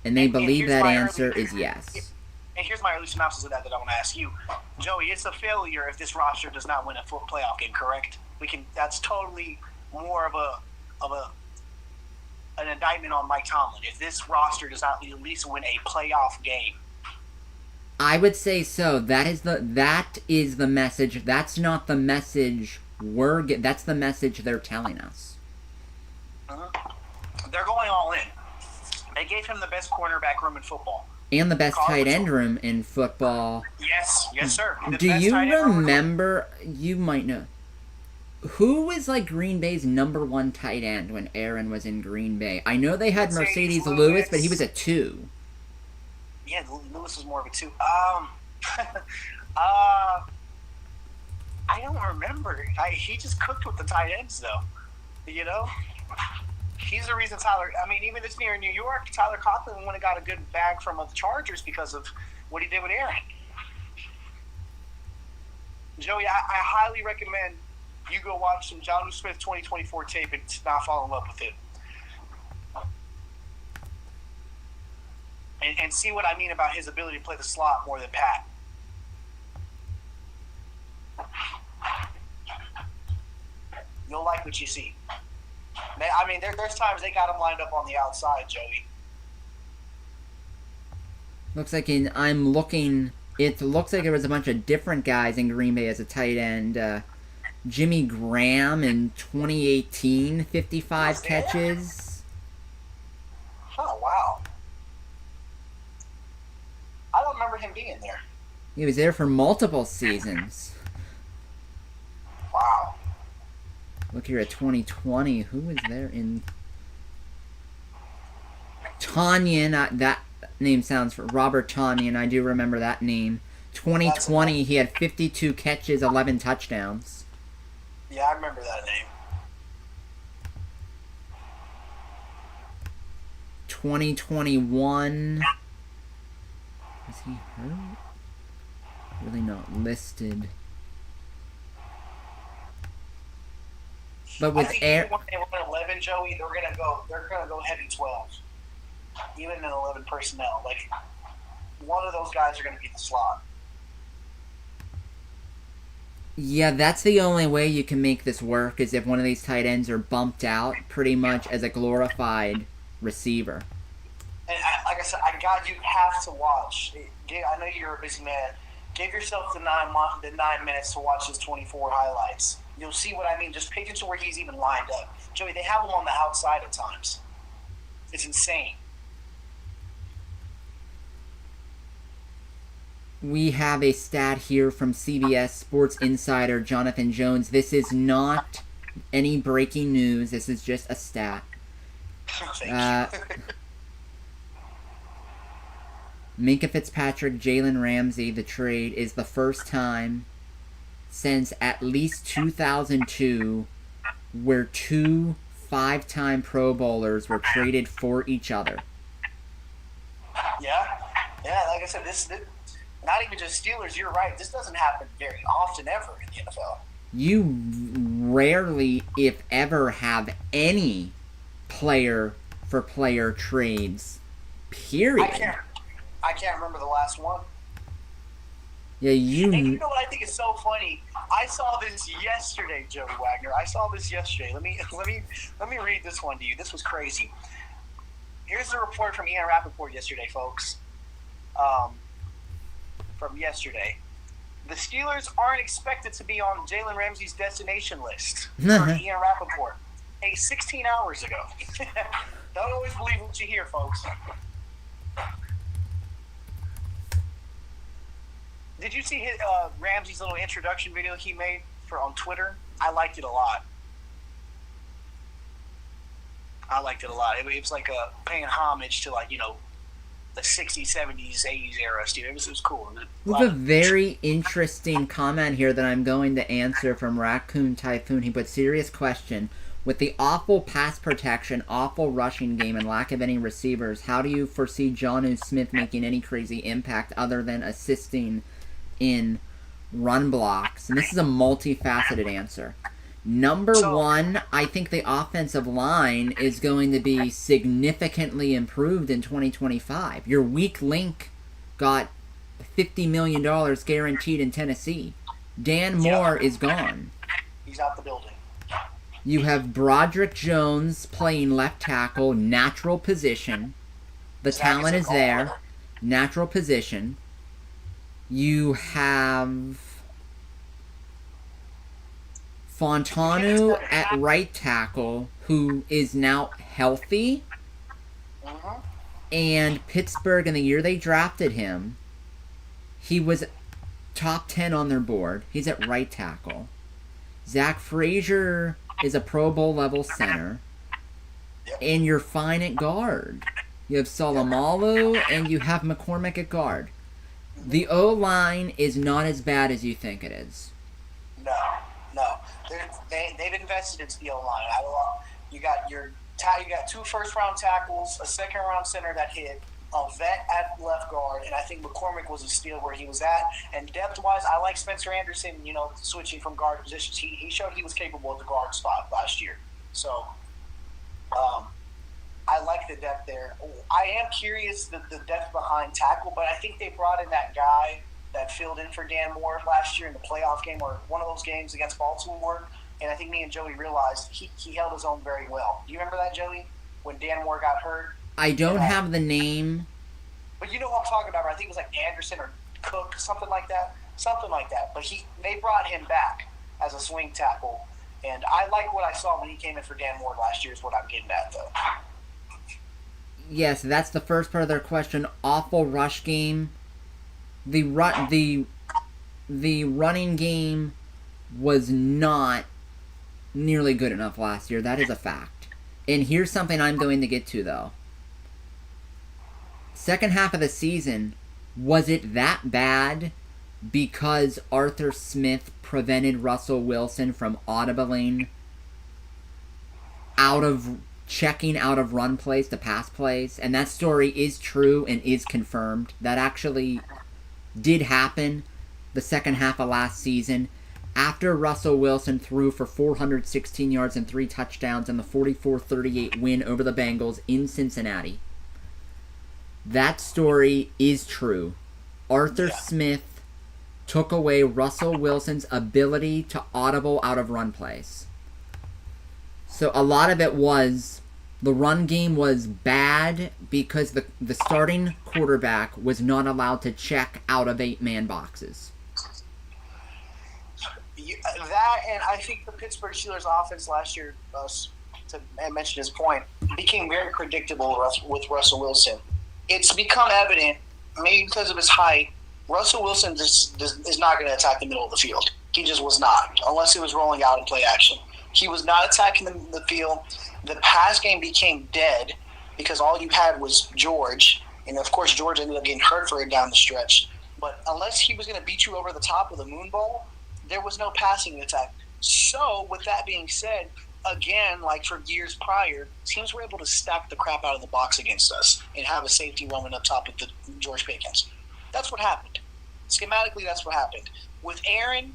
and they believe that answer is yes. And here's my early synopsis of that I want to ask you. Joey, it's a failure if this roster does not win a full playoff game, correct? That's totally more of an indictment on Mike Tomlin. If this roster does not at least win a playoff game. I would say so. That is the message. That's not the message that's the message they're telling us. They're going all in. They gave him the best cornerback room in football. And the best tight end room in football. Yes, sir. Do you remember, you might know, who was like Green Bay's number one tight end when Aaron was in Green Bay? I know they had Mercedes Lewis, but he was a 2. Yeah, Lewis was more of a 2. I don't remember. He just cooked with the tight ends, though. You know? He's the reason even this year in New York, Tyler Conklin went and got a good bag from the Chargers because of what he did with Aaron. Joey, I highly recommend you go watch some Jonnu Smith 2024 tape and not fall in love with it. And see what I mean about his ability to play the slot more than Pat. You'll like what you see. I mean, there's times they got him lined up on the outside, Joey. Looks like it looks like there was a bunch of different guys in Green Bay as a tight end. Jimmy Graham in 2018, 55 catches. Oh, wow. I don't remember him being there. He was there for multiple seasons. Wow. Look here at 2020. Who was there in... Tonyan. That name sounds... Robert Tonyan. I do remember that name. 2020, he had 52 catches, 11 touchdowns. Yeah, I remember that name. 2021... Is he hurt? Really not listed. But with When they win 11, Joey, they're gonna go heavy 12, even in 11 personnel. Like, one of those guys are gonna be the slot. Yeah, that's the only way you can make this work, is if one of these tight ends are bumped out pretty much as a glorified receiver. And like I said, you have to watch. I know you're a busy man. Give yourself the 9 minutes to watch his 24 highlights. You'll see what I mean. Just pay attention to where he's even lined up. Joey, they have him on the outside at times. It's insane. We have a stat here from CBS Sports Insider Jonathan Jones. This is not any breaking news. This is just a stat. Thank you. Minkah Fitzpatrick, Jalen Ramsey, the trade is the first time since at least 2002 where two 5-time Pro Bowlers were traded for each other. Yeah, like I said, this not even just Steelers, you're right. This doesn't happen very often ever in the NFL. You rarely, if ever, have any player-for-player trades, period. I can't remember the last one. Yeah, And you know what I think is so funny? I saw this yesterday, Joey Wagner. Let me read this one to you. This was crazy. Here's the report from Ian Rappaport yesterday, folks. From yesterday. The Steelers aren't expected to be on Jalen Ramsey's destination list. Per Ian Rappaport. 16 hours ago. Don't always believe what you hear, folks. Did you see Ramsey's little introduction video he made on Twitter? I liked it a lot. It was like paying homage to, like, you know, the 60s, 70s, 80s era, Steve. It was cool. We have a very interesting comment here that I'm going to answer from Raccoon Typhoon. He put, serious question. With the awful pass protection, awful rushing game, and lack of any receivers, how do you foresee Jonnu Smith making any crazy impact other than assisting in run blocks? And this is a multifaceted answer. Number one, I think the offensive line is going to be significantly improved in 2025. Your weak link got $50 million guaranteed in Tennessee. Dan Moore is gone. He's out the building. You have Broderick Jones playing left tackle, natural position. The talent is there. Natural position. You have Fontanu at right tackle, who is now healthy. And Pittsburgh, in the year they drafted him, he was top 10 on their board. He's at right tackle. Zach Frazier is a Pro Bowl level center. And you're fine at guard. You have Solomalu and you have McCormick at guard. The O-line is not as bad as you think it is. No. They've invested into the O-line. You got two first-round tackles, a second-round center that hit, a vet at left guard, and I think McCormick was a steal where he was at. And depth-wise, I like Spencer Anderson, you know, switching from guard positions. He showed he was capable of the guard spot last year. So, I like the depth there. I am curious the depth behind tackle, but I think they brought in that guy that filled in for Dan Moore last year in the playoff game or one of those games against Baltimore. And I think me and Joey realized he held his own very well. Do you remember that, Joey, when Dan Moore got hurt? I don't have the name. But you know what I'm talking about, right? I think it was like Anderson or Cook, something like that. But they brought him back as a swing tackle. And I like what I saw when he came in for Dan Moore last year is what I'm getting at, though. Yes, that's the first part of their question. Awful rush game. The running game was not nearly good enough last year. That is a fact. And here's something I'm going to get to, though. Second half of the season, was it that bad because Arthur Smith prevented Russell Wilson from audibling checking out of run plays to pass plays? And that story is true and is confirmed. That actually did happen the second half of last season after Russell Wilson threw for 416 yards and 3 touchdowns in the 44-38 win over the Bengals in Cincinnati. That story is true. Arthur Smith took away Russell Wilson's ability to audible out of run plays. So a lot of it was the run game was bad because the starting quarterback was not allowed to check out of 8-man boxes. That, and I think the Pittsburgh Steelers offense last year, to mention his point, became very predictable with Russell Wilson. It's become evident, maybe because of his height, Russell Wilson is not going to attack the middle of the field. He just was not, unless he was rolling out in play action. He was not attacking the field. The pass game became dead because all you had was George. And, of course, George ended up getting hurt for it down the stretch. But unless he was going to beat you over the top with a moon ball, there was no passing attack. So, with that being said, again, like for years prior, teams were able to stack the crap out of the box against us and have a safety roaming up top with the George Pickens. That's what happened. Schematically, that's what happened. With Aaron,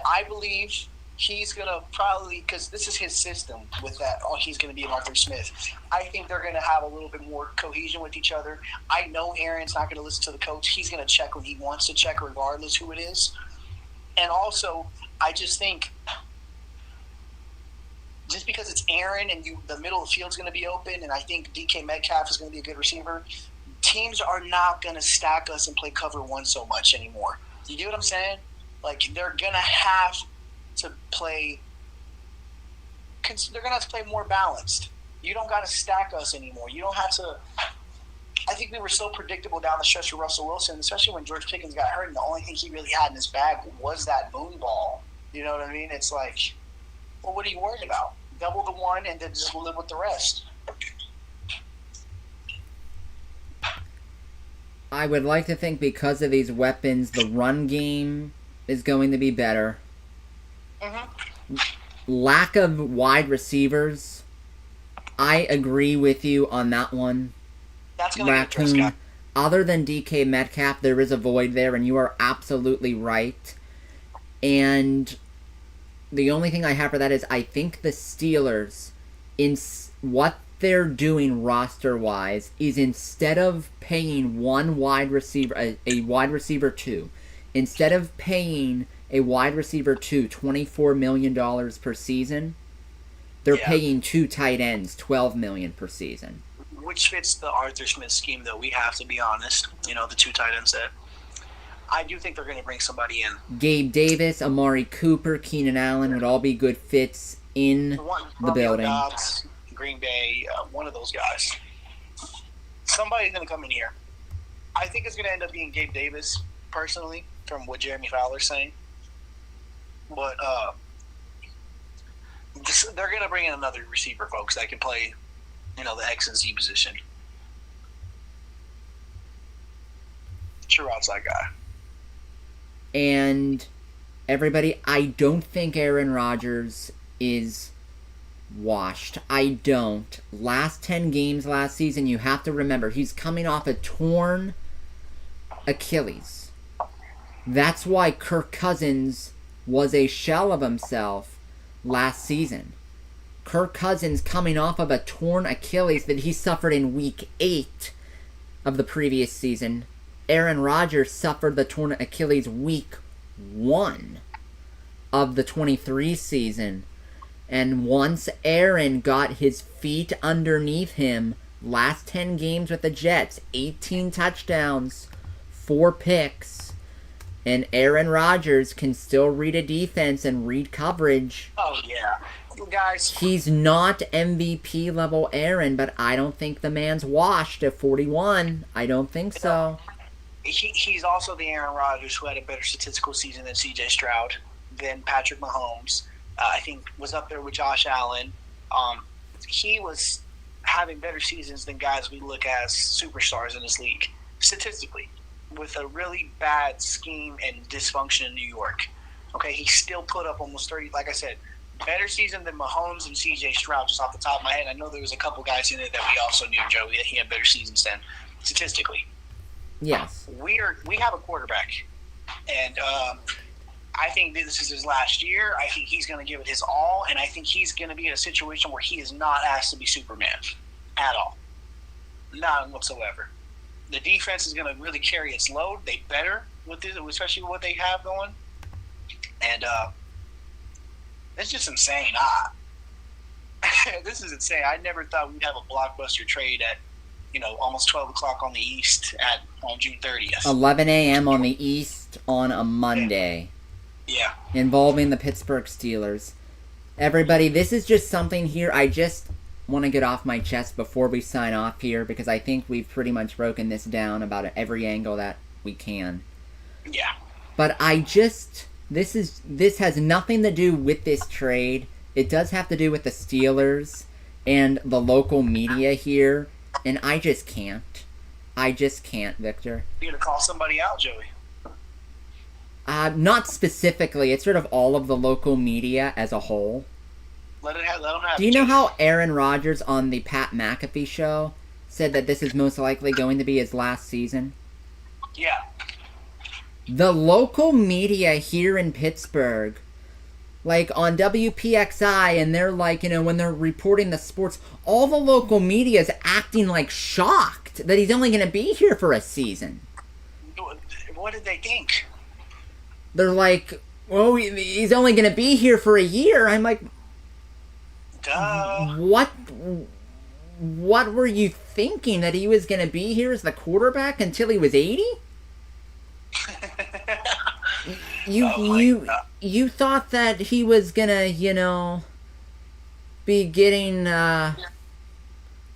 I believe he's going to probably, because this is his system with that, he's going to be an Arthur Smith. I think they're going to have a little bit more cohesion with each other. I know Aaron's not going to listen to the coach. He's going to check when he wants to check, regardless who it is. And also, I just think just because it's Aaron and the middle of the field is going to be open, and I think DK Metcalf is going to be a good receiver, teams are not going to stack us and play cover one so much anymore. You get what I'm saying? Like, they're going to have to play – they're going to have to play more balanced. You don't got to stack us anymore. You don't have to – I think we were so predictable down the stretch with Russell Wilson, especially when George Pickens got hurt, and the only thing he really had in his bag was that moon ball. You know what I mean? It's like, well, what are you worried about? Double the one and then just live with the rest. I would like to think because of these weapons, the run game is going to be better. Mm-hmm. Lack of wide receivers, I agree with you on that one. That's going to be Raccoon. Other than DK Metcalf, there is a void there, and you are absolutely right. And the only thing I have for that is I think the Steelers, in what they're doing roster-wise, is instead of paying one wide receiver, a wide receiver two, instead of paying a wide receiver two $24 million per season, they're paying two tight ends $12 million per season. Which fits the Arthur Smith scheme, though. We have to be honest. You know, the two tight ends set. I do think they're going to bring somebody in. Gabe Davis, Amari Cooper, Keenan Allen would all be good fits in the building. Dobbs, Green Bay, one of those guys. Somebody's going to come in here. I think it's going to end up being Gabe Davis, personally, from what Jeremy Fowler's saying. But they're going to bring in another receiver, folks, that can play, you know, the X and Z position. True outside guy. And everybody, I don't think Aaron Rodgers is washed. I don't. Last 10 games last season, you have to remember, he's coming off a torn Achilles. That's why Kirk Cousins was a shell of himself last season. Kirk Cousins coming off of a torn Achilles that he suffered in week 8 of the previous season. Aaron Rodgers suffered the torn Achilles week 1 of the 23 season. And once Aaron got his feet underneath him, last 10 games with the Jets, 18 touchdowns, 4 picks, and Aaron Rodgers can still read a defense and read coverage. Oh, yeah. Guys, he's not MVP level Aaron, but I don't think the man's washed at 41. I don't think so. He's also the Aaron Rodgers who had a better statistical season than C.J. Stroud, than Patrick Mahomes. I think was up there with Josh Allen. He was having better seasons than guys we look as superstars in this league, statistically, with a really bad scheme and dysfunction in New York. Okay, he still put up almost 30, like I said, better season than Mahomes and C.J. Stroud, just off the top of my head. I know there was a couple guys in there that we also knew, Joey, that he had better seasons than, statistically. Yes. We have a quarterback, and I think this is his last year. I think he's going to give it his all, and I think he's going to be in a situation where he is not asked to be Superman at all. Not whatsoever. The defense is going to really carry its load. They better, with this, especially with what they have going. And it's just insane. This is insane. I never thought we'd have a blockbuster trade at, almost 12 o'clock on the East on June 30th. 11 a.m. on the East on a Monday. Yeah. Involving the Pittsburgh Steelers. Everybody, this is just something here I just want to get off my chest before we sign off here, because I think we've pretty much broken this down about every angle that we can. Yeah. But this has nothing to do with this trade. It does have to do with the Steelers and the local media here, and I just can't. I just can't, Victor. You're gonna call somebody out, Joey. Not specifically. It's sort of all of the local media as a whole. Let them have. Do you know how Aaron Rodgers on the Pat McAfee show said that this is most likely going to be his last season? Yeah. The local media here in Pittsburgh, like on WPXI, and they're like, when they're reporting the sports, all the local media is acting like shocked that he's only going to be here for a season. What did they think? They're like, oh, he's only going to be here for a year. I'm like, duh. What were you thinking, that he was going to be here as the quarterback until he was 80? You thought that he was gonna, be getting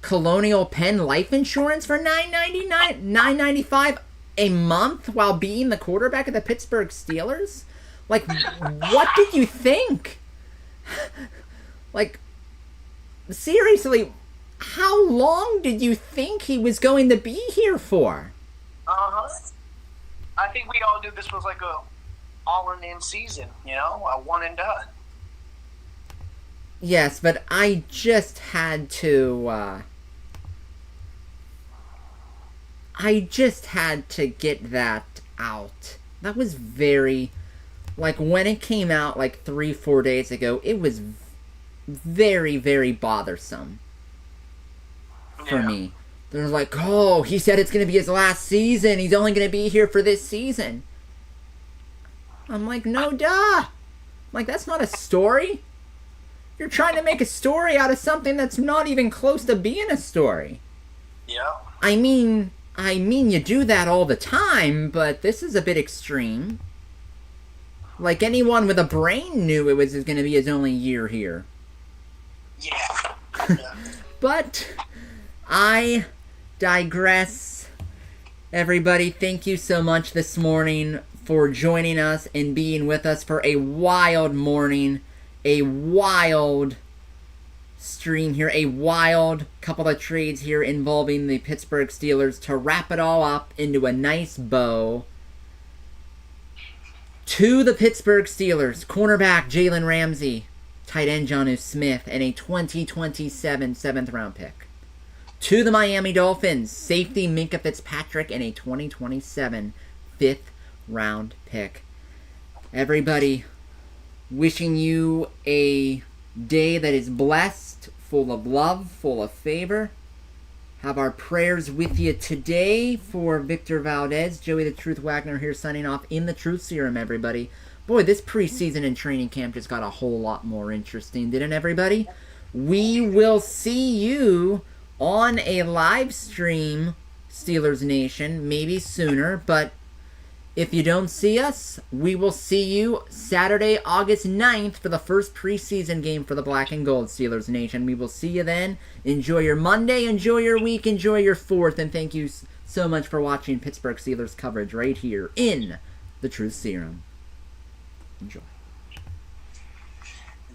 Colonial Penn life insurance for $9.95 a month while being the quarterback of the Pittsburgh Steelers? Like, what did you think? Like, seriously, how long did you think he was going to be here for? I think we all knew this was like a all-in season, a one and done. Yes, but I just had to get that out. That was very, like, when it came out like 3-4 days ago, it was very, very bothersome for me. They're like, oh, he said it's going to be his last season. He's only going to be here for this season. I'm like, no, duh. I'm like, that's not a story. You're trying to make a story out of something that's not even close to being a story. Yeah. I mean, you do that all the time, but this is a bit extreme. Like, anyone with a brain knew it was going to be his only year here. Yeah. But I digress. Everybody, thank you so much this morning for joining us and being with us for a wild morning, a wild stream here, a wild couple of trades here involving the Pittsburgh Steelers to wrap it all up into a nice bow. To the Pittsburgh Steelers, cornerback Jalen Ramsey, tight end Jonnu Smith, and a 2027 7th round pick. To the Miami Dolphins, safety Minkah Fitzpatrick, and a 2027 5th round pick. Everybody, wishing you a day that is blessed, full of love, full of favor. Have our prayers with you today for Victor Valdez. Joey the Truth Wagner here signing off in the Truth Serum, everybody. Boy, this preseason and training camp just got a whole lot more interesting, didn't everybody? We will see you on a live stream, Steelers Nation, maybe sooner, but if you don't see us, we will see you Saturday, August 9th for the first preseason game for the Black and Gold, Steelers Nation. We will see you then. Enjoy your Monday, enjoy your week, enjoy your 4th, and thank you so much for watching Pittsburgh Steelers coverage right here in the Truth Serum. Enjoy.